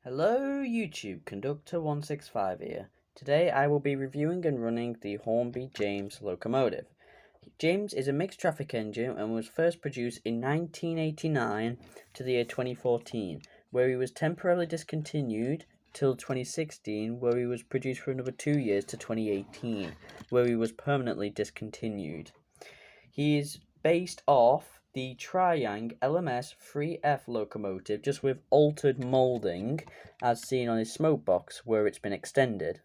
Hello YouTube, Conductor 165 here. Today I will be reviewing and running the Hornby James locomotive. James is a mixed traffic engine and was first produced in 1989 to the year 2014, where he was temporarily discontinued till 2016, where he was produced for another 2 years to 2018, where he was permanently discontinued. He is based off the Triang LMS 3F locomotive, just with altered moulding as seen on his smoke box where it's been extended.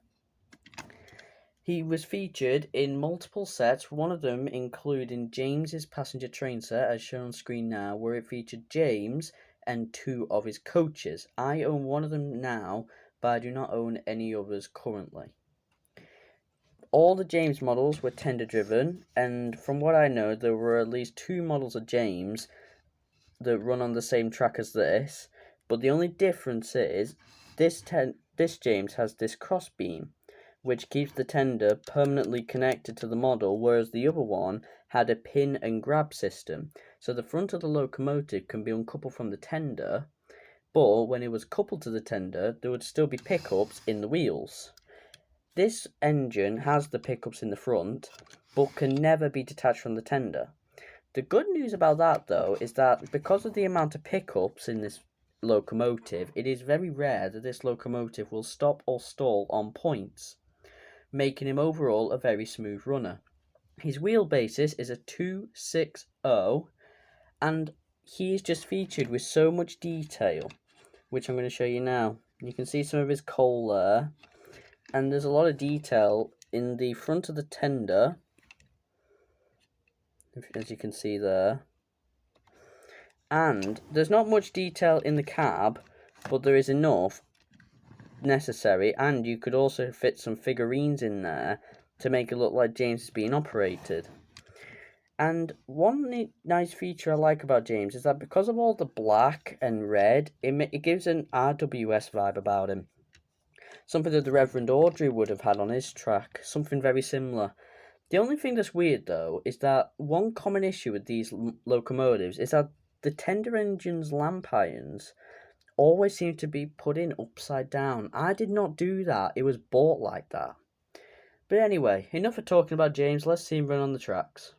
He was featured in multiple sets, one of them including James's passenger train set as shown on screen now, where it featured James and 2 of his coaches. I own one of them now, but I do not own any others currently. All the James models were tender driven, and from what I know, there were at least 2 models of James that run on the same track as this, but the only difference is this James has this crossbeam, which keeps the tender permanently connected to the model, whereas the other one had a pin and grab system. So the front of the locomotive can be uncoupled from the tender, but when it was coupled to the tender, there would still be pickups in the wheels. This engine has the pickups in the front, but can never be detached from the tender. The good news about that, though, is that because of the amount of pickups in this locomotive, it is very rare that this locomotive will stop or stall on points, making him overall a very smooth runner. His wheelbase is a 260, and he is just featured with so much detail, which I'm going to show you now. You can see some of his coal there. And there's a lot of detail in the front of the tender, as you can see there. And there's not much detail in the cab, but there is enough necessary, and you could also fit some figurines in there to make it look like James is being operated. And one nice feature I like about James is that because of all the black and red, it gives an RWS vibe about him. Something that the Reverend Audrey would have had on his track, something very similar. The only thing that's weird, though, is that one common issue with these locomotives is that the tender engine's lamp irons always seem to be put in upside down. I did not do that. It was bought like that. But anyway, enough of talking about James. Let's see him run on the tracks.